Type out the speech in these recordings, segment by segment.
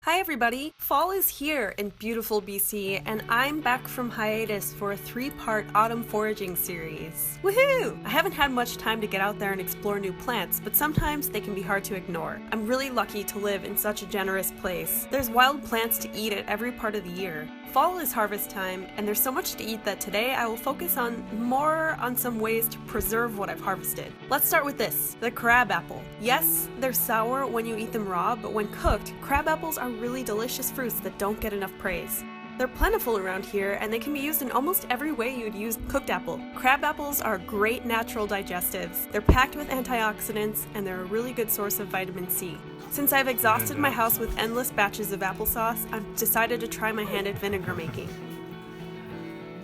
Hi everybody! Fall is here in beautiful BC, and I'm back from hiatus for a 3-part autumn foraging series. Woohoo! I haven't had much time to get out there and explore new plants, but sometimes they can be hard to ignore. I'm really lucky to live in such a generous place. There's wild plants to eat at every part of the year. Fall is harvest time, and there's so much to eat that today I will focus more on some ways to preserve what I've harvested. Let's start with this, the crabapple. Yes, they're sour when you eat them raw, but when cooked, crabapples are really delicious fruits that don't get enough praise. They're plentiful around here, and they can be used in almost every way you'd use cooked apple. Crabapples are great natural digestives. They're packed with antioxidants, and they're a really good source of vitamin C. Since I've exhausted my house with endless batches of applesauce, I've decided to try my hand at vinegar making.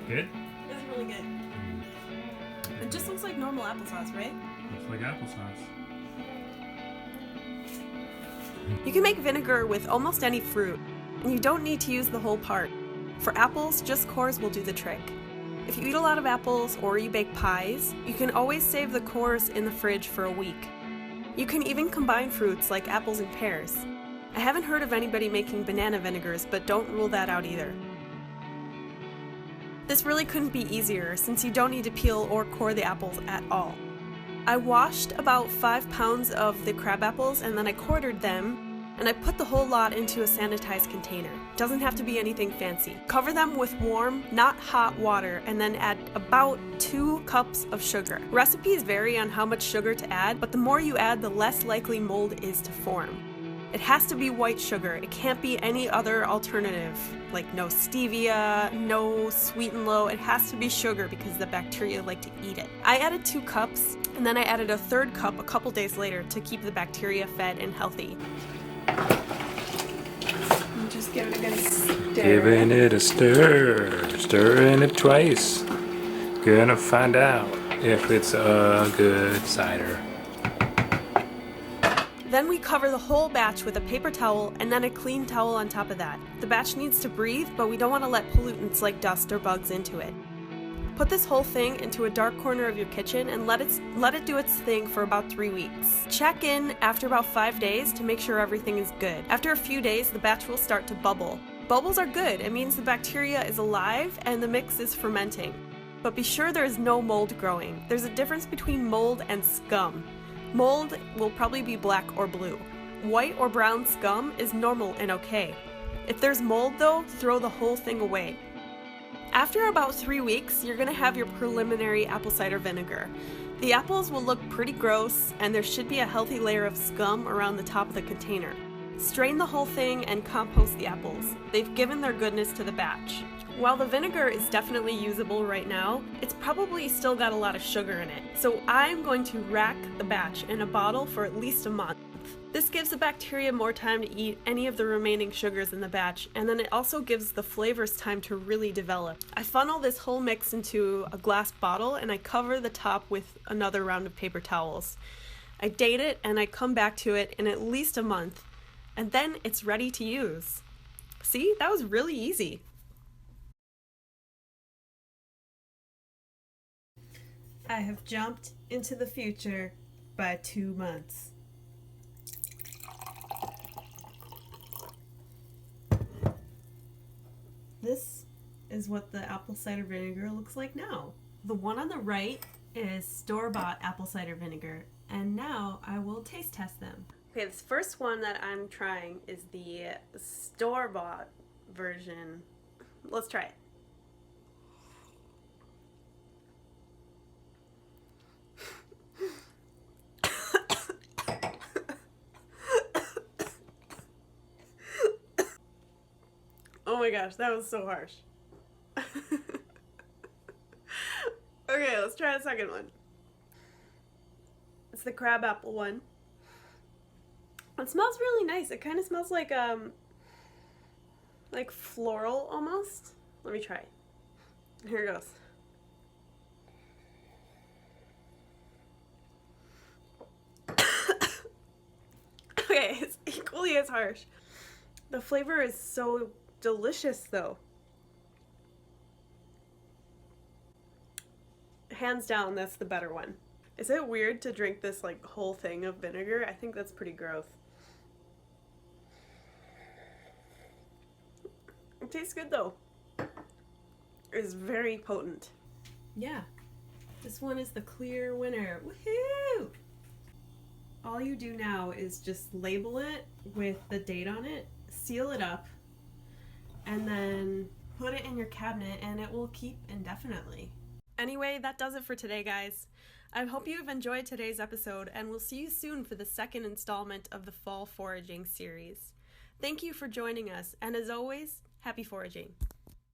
Good? It's really good. It just looks like normal applesauce, right? Looks like applesauce. You can make vinegar with almost any fruit, and you don't need to use the whole part. For apples, just cores will do the trick. If you eat a lot of apples or you bake pies, you can always save the cores in the fridge for a week. You can even combine fruits like apples and pears. I haven't heard of anybody making banana vinegars, but don't rule that out either. This really couldn't be easier since you don't need to peel or core the apples at all. I washed about 5 pounds of the crabapples and then I quartered them, and I put the whole lot into a sanitized container. Doesn't have to be anything fancy. Cover them with warm, not hot water, and then add about 2 cups of sugar. Recipes vary on how much sugar to add, but the more you add, the less likely mold is to form. It has to be white sugar. It can't be any other alternative, like no stevia, no sweet and low. It has to be sugar because the bacteria like to eat it. I added 2 cups, and then I added a 3rd cup a couple days later to keep the bacteria fed and healthy. And just give it a good stir. Giving it a stir. Stirring it twice. Gonna find out if it's a good cider. Then we cover the whole batch with a paper towel and then a clean towel on top of that. The batch needs to breathe, but we don't want to let pollutants like dust or bugs into it. Put this whole thing into a dark corner of your kitchen and let it do its thing for about 3 weeks. Check in after about 5 days to make sure everything is good. After a few days, the batch will start to bubble. Bubbles are good. It means the bacteria is alive and the mix is fermenting. But be sure there is no mold growing. There's a difference between mold and scum. Mold will probably be black or blue. White or brown scum is normal and okay. If there's mold though, throw the whole thing away. After about 3 weeks, you're gonna have your preliminary apple cider vinegar. The apples will look pretty gross, and there should be a healthy layer of scum around the top of the container. Strain the whole thing and compost the apples. They've given their goodness to the batch. While the vinegar is definitely usable right now, it's probably still got a lot of sugar in it. So I'm going to rack the batch in a bottle for at least a month. This gives the bacteria more time to eat any of the remaining sugars in the batch, and then it also gives the flavors time to really develop. I funnel this whole mix into a glass bottle and I cover the top with another round of paper towels. I date it and I come back to it in at least a month, and then it's ready to use. See, that was really easy. I have jumped into the future by 2 months. This is what the apple cider vinegar looks like now. The one on the right is store-bought apple cider vinegar, and now I will taste test them. Okay, this first one that I'm trying is the store-bought version. Let's try it. Oh my gosh, that was so harsh. Okay, let's try the second one. It's the crabapple one. It smells really nice. It kind of smells like floral almost. Let me try it. Here it goes. Okay, it's equally as harsh. The flavor is so delicious though. Hands down, that's the better one. Is it weird to drink this like whole thing of vinegar? I think that's pretty gross. It tastes good though. It's very potent. Yeah, this one is the clear winner. Woohoo! All you do now is just label it with the date on it, seal it up, and then put it in your cabinet and it will keep indefinitely. Anyway, that does it for today, guys. I hope you've enjoyed today's episode, and we'll see you soon for the second installment of the Fall Foraging series. Thank you for joining us, and as always, happy foraging.